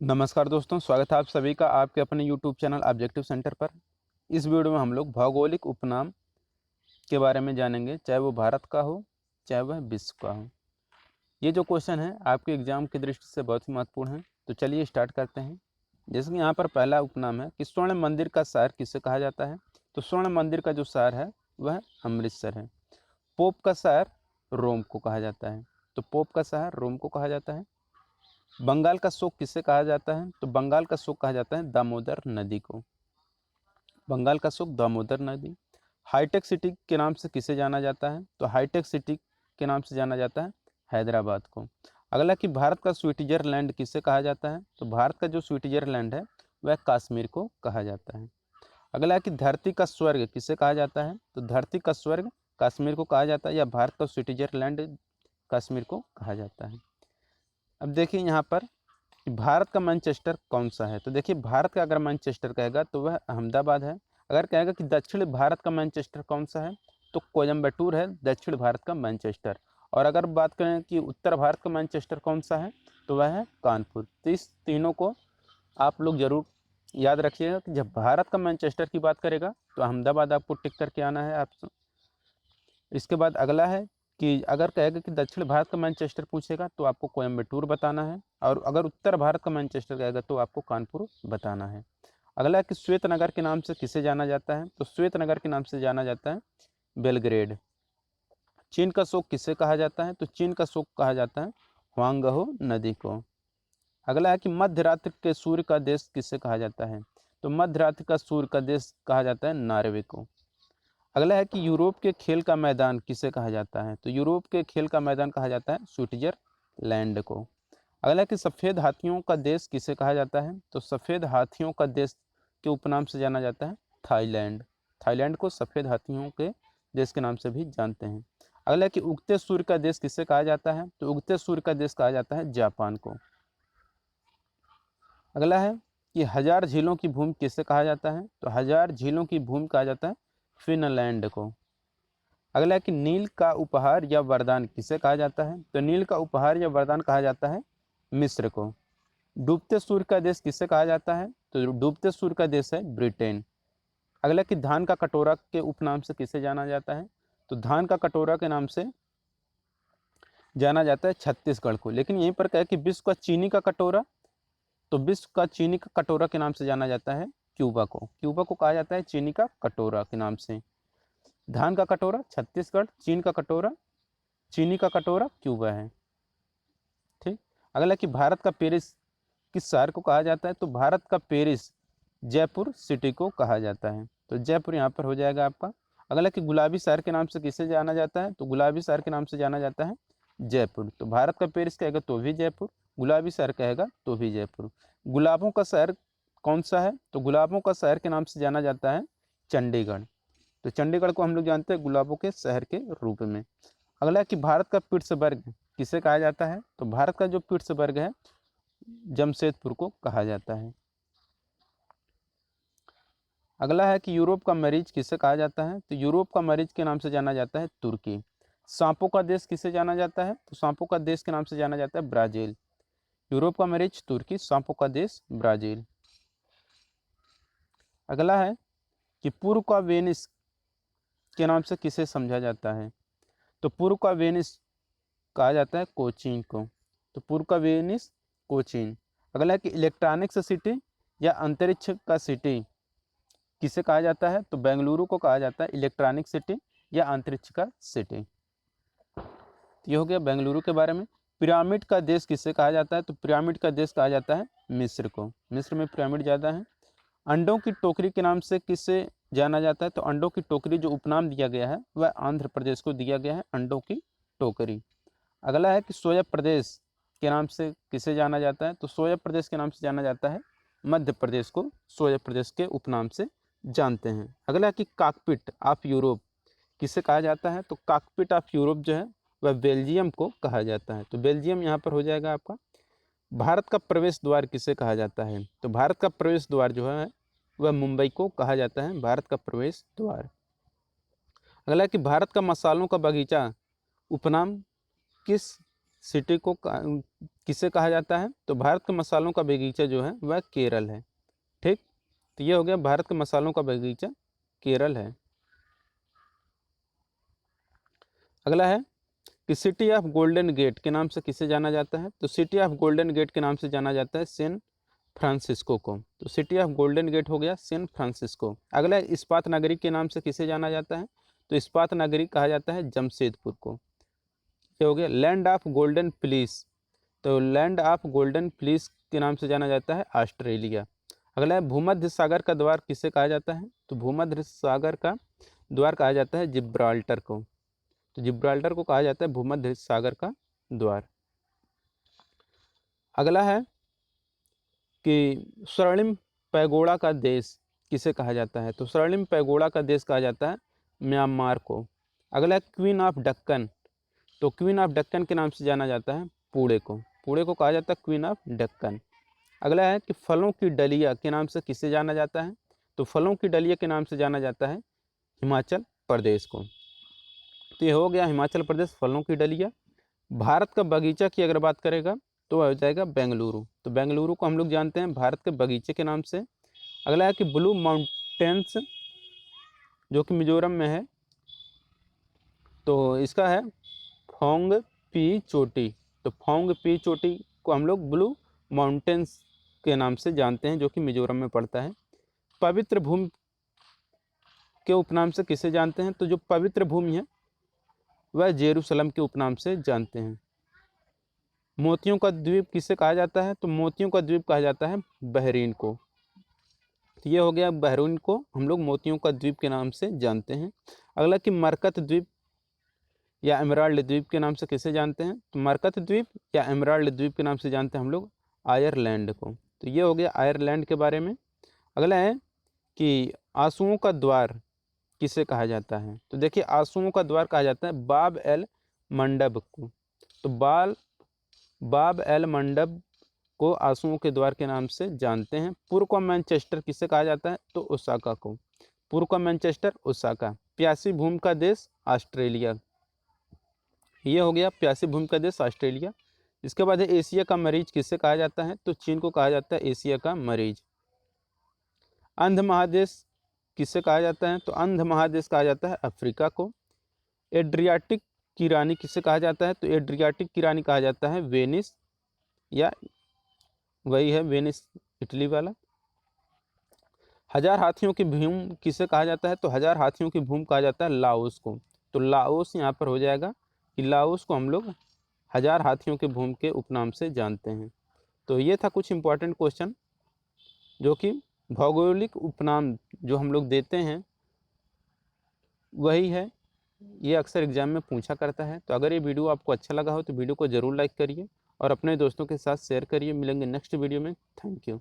नमस्कार दोस्तों, स्वागत है आप सभी का आपके अपने YouTube चैनल ऑब्जेक्टिव सेंटर पर। इस वीडियो में हम लोग भौगोलिक उपनाम के बारे में जानेंगे, चाहे वो भारत का हो चाहे वह विश्व का हो। ये जो क्वेश्चन है आपके एग्जाम की दृष्टि से बहुत ही महत्वपूर्ण है। तो चलिए स्टार्ट करते हैं। जैसे कि यहाँ पर पहला उपनाम है कि स्वर्ण मंदिर का शहर किसे कहा जाता है। तो स्वर्ण मंदिर का जो शहर है वह अमृतसर है। पोप का शहर रोम को कहा जाता है। तो पोप का शहर रोम को कहा जाता है। बंगाल का शोक किसे कहा जाता है। तो बंगाल का शोक कहा जाता है दामोदर नदी को। बंगाल का शोक दामोदर नदी। हाईटेक सिटी के नाम से किसे जाना जाता है। तो हाईटेक सिटी के नाम से जाना जाता है हैदराबाद को। अगला कि भारत का स्विट्जरलैंड किसे कहा जाता है। तो भारत का जो स्विट्जरलैंड है वह कश्मीर को कहा जाता है। अगला कि धरती का स्वर्ग किसे कहा जाता है। तो धरती का स्वर्ग कश्मीर को कहा जाता है, या भारत का स्विट्जरलैंड कश्मीर को कहा जाता है। अब देखिए यहाँ पर कि भारत का मैनचेस्टर कौन सा है। तो देखिए भारत का अगर मैनचेस्टर कहेगा तो वह अहमदाबाद है। अगर कहेगा कि दक्षिण भारत का मैनचेस्टर कौन सा है तो कोयम्बटूर है दक्षिण भारत का मैनचेस्टर। और अगर बात करें कि उत्तर भारत का मैनचेस्टर कौन सा है तो वह है कानपुर। तो इस तीनों को आप लोग जरूर याद रखिएगा कि जब भारत का मैनचेस्टर की बात करेगा तो अहमदाबाद आपको टिक करके आना है। आप इसके बाद अगला है कि अगर कहेगा कि दक्षिण भारत का मैनचेस्टर पूछेगा तो आपको कोयम्बटूर बताना है, और अगर उत्तर भारत का मैनचेस्टर कहेगा तो आपको कानपुर बताना है। अगला है कि श्वेत नगर के नाम से किसे जाना जाता है। तो श्वेत नगर के नाम से जाना जाता है बेलग्रेड। चीन का शोक किसे कहा जाता है। तो चीन का शोक कहा जाता है हुआंगहो नदी को। अगला है कि मध्य रात्रि के सूर्य का देश किसे कहा जाता है। तो मध्य रात्रि का सूर्य का देश कहा जाता है नॉर्वे को। अगला है कि यूरोप के खेल का मैदान किसे कहा जाता है। तो यूरोप के खेल का मैदान कहा जाता है स्विट्जरलैंड को। अगला है कि सफ़ेद हाथियों का देश किसे कहा जाता है। तो सफ़ेद हाथियों का देश के उपनाम से जाना जाता है थाईलैंड। थाईलैंड को सफ़ेद हाथियों के देश के नाम से भी जानते हैं। अगला है कि उगते सूर्य का देश किसे कहा जाता है। तो उगते सूर्य का देश कहा जाता है जापान को। अगला है कि हजार झीलों की भूमि किसे कहा जाता है। तो हजार झीलों की भूमि कहा जाता है फिनलैंड को। अगला है कि नील का उपहार या वरदान किसे कहा जाता है। तो नील का उपहार या वरदान कहा जाता है मिस्र को। डूबते सूर्य का देश किसे कहा जाता है। तो डूबते सूर्य का देश है ब्रिटेन। अगला कि धान का कटोरा के उपनाम से किसे जाना जाता है। तो धान का कटोरा के नाम से जाना जाता है छत्तीसगढ़ को। लेकिन यहीं पर कहे कि विश्व का चीनी का कटोरा, तो विश्व का चीनी का कटोरा के नाम से जाना जाता है क्यूबा को। क्यूबा को कहा जाता है चीनी का कटोरा के नाम से। धान का कटोरा छत्तीसगढ़, चीन का कटोरा चीनी का कटोरा क्यूबा है। ठीक। अगला कि भारत का पेरिस किस शहर को कहा जाता है। तो भारत का पेरिस जयपुर सिटी को कहा जाता है। तो जयपुर यहाँ पर हो जाएगा आपका। अगला कि गुलाबी शहर के नाम से किसे जाना जाता है। तो गुलाबी शहर के नाम से जाना जाता है जयपुर। तो भारत का पेरिस कहेगा तो भी जयपुर, गुलाबी शहर कहेगा तो भी जयपुर। गुलाबों का शहर कौन सा है। तो गुलाबों का शहर के नाम से जाना जाता है चंडीगढ़। तो चंडीगढ़ को हम लोग जानते हैं गुलाबों के शहर के रूप में। अगला कि भारत का पिट्सबर्ग किसे कहा जाता है। तो भारत का जो पिट्सबर्ग है जमशेदपुर को कहा जाता है। अगला है कि यूरोप का मरीज किसे कहा जाता है। तो यूरोप का मरीज के नाम से जाना जाता है तुर्की। सांपों का देश किसे जाना जाता है। तो सांपों का देश के नाम से जाना जाता है ब्राजील। यूरोप का मरीज तुर्की, सांपों का देश ब्राजील। अगला है कि पूर्व का वेनिस के नाम से किसे समझा जाता है। तो पूर्व का वेनिस कहा जाता है कोचीन को। तो पूर्व का वेनिस कोचीन। अगला है कि इलेक्ट्रॉनिक्स सिटी या अंतरिक्ष का सिटी किसे कहा जाता है। तो बेंगलुरु को कहा जाता है इलेक्ट्रॉनिक सिटी या अंतरिक्ष का सिटी। तो ये हो गया बेंगलुरु के बारे में। पिरामिड का देश किसे कहा जाता है। तो पिरामिड का देश कहा जाता है मिस्र को। मिस्र में पिरामिड ज़्यादा है। अंडों की टोकरी के नाम से किसे जाना जाता है। तो अंडों की टोकरी जो उपनाम दिया गया है वह आंध्र प्रदेश को दिया गया है, अंडों की टोकरी। अगला है कि सोया प्रदेश के नाम से किसे जाना जाता है। तो सोया प्रदेश के नाम से जाना जाता है मध्य प्रदेश को सोया प्रदेश के उपनाम से जानते हैं। अगला है कि कॉकपिट ऑफ यूरोप किसे कहा जाता है। तो कॉकपिट ऑफ यूरोप जो है वह बेल्जियम को कहा जाता है। तो बेल्जियम यहाँ पर हो जाएगा आपका। भारत का प्रवेश द्वार किसे कहा जाता है। तो भारत का प्रवेश द्वार जो है वह मुंबई को कहा जाता है भारत का प्रवेश द्वार। अगला है कि भारत का मसालों का बगीचा उपनाम किस सिटी को किसे कहा जाता है? तो भारत के मसालों का बगीचा जो है वह केरल है। ठीक, तो ये हो गया भारत के मसालों का बगीचा केरल है। अगला है कि सिटी ऑफ गोल्डन गेट के नाम से किसे जाना जाता है? तो सिटी ऑफ गोल्डन गेट के नाम से जाना जाता है सैन फ्रांसिस्को को। तो सिटी ऑफ गोल्डन गेट हो गया सैन फ्रांसिस्को। अगला है इस्पात नगरी के नाम से किसे जाना जाता है? तो इस्पात नगरी कहा जाता है जमशेदपुर को। ये हो गया लैंड ऑफ गोल्डन फ्लीस। तो लैंड ऑफ गोल्डन फ्लीस के नाम से जाना जाता है ऑस्ट्रेलिया। अगला है भूमध्य सागर का द्वार किसे कहा जाता है? तो भूमध्य सागर का द्वार कहा जाता है जिब्राल्टर को। तो जिब्राल्टर को कहा जाता है भूमध्य सागर का द्वार। अगला है कि स्वर्णिम पैगोड़ा का देश किसे कहा जाता है? तो स्वर्णिम पैगोड़ा का देश कहा जाता है म्यांमार को। अगला है क्वीन ऑफ डक्कन। तो क्वीन ऑफ डक्कन के नाम से जाना जाता है पुणे को। पुणे को कहा जाता है क्वीन ऑफ डक्कन। अगला है कि फलों की डलिया के नाम से किसे जाना जाता है? तो फलों की डलिया के नाम से जाना जाता है हिमाचल प्रदेश को। तो ये हो गया हिमाचल प्रदेश फलों की डलिया। भारत का बगीचा की अगर बात करेगा तो हो जाएगा बेंगलुरु। तो बेंगलुरु को हम लोग जानते हैं भारत के बगीचे के नाम से। अगला है कि ब्लू माउंटेन्स जो कि मिजोरम में है, तो इसका है फोंग पी चोटी। तो फोंग पी चोटी को हम लोग ब्लू माउंटेन्स के नाम से जानते हैं जो कि मिजोरम में पड़ता है। पवित्र भूमि के उपनाम से किसे जानते हैं? तो जो पवित्र भूमि है वह जेरूसलम के उपनाम से जानते हैं। मोतियों का द्वीप किसे कहा जाता है? तो मोतियों का द्वीप कहा जाता है बहरीन को। तो ये हो गया बहरीन को हम लोग मोतियों का द्वीप के नाम से जानते हैं। अगला कि मरकत द्वीप या एमराल्ड द्वीप के नाम से किसे जानते हैं? तो मरकत द्वीप या एमराल्ड द्वीप के नाम से जानते हैं हम लोग आयरलैंड को। तो ये हो गया आयरलैंड के बारे में। अगला है कि आंसुओं का द्वार किसे कहा जाता है? तो देखिए आंसुओं का द्वार कहा जाता है बाब एल मंडब को। तो बाब एल मंडब को आंसुओं के द्वार के नाम से जानते हैं। पूर्व का मैनचेस्टर किसे कहा जाता है? तो ओसाका को। पूर्व का मैनचेस्टर ओसाका। प्यासी भूमि का देश ऑस्ट्रेलिया। ये हो गया प्यासी भूमि का देश ऑस्ट्रेलिया। इसके बाद है एशिया का मरीज किसे कहा जाता है? तो चीन को कहा जाता है एशिया का मरीज। अंध महादेश किसे कहा जाता है? तो अंध महादेश कहा जाता है अफ्रीका को। एड्रियाटिक की रानी किसे कहा जाता है? तो एड्रियाटिक की रानी कहा जाता है वेनिस, या वही है वेनिस इटली वाला। हजार हाथियों की भूमि किसे कहा जाता है? तो हजार हाथियों की भूमि कहा जाता है लाओस को। तो लाओस यहाँ पर हो जाएगा कि लाओस को हम लोग हजार हाथियों के भूमि के उपनाम से जानते हैं। तो ये था कुछ इंपॉर्टेंट क्वेश्चन जो कि भौगोलिक उपनाम जो हम लोग देते हैं वही है, ये अक्सर एग्जाम में पूछा करता है। तो अगर ये वीडियो आपको अच्छा लगा हो तो वीडियो को ज़रूर लाइक करिए और अपने दोस्तों के साथ शेयर करिए। मिलेंगे नेक्स्ट वीडियो में। Thank you.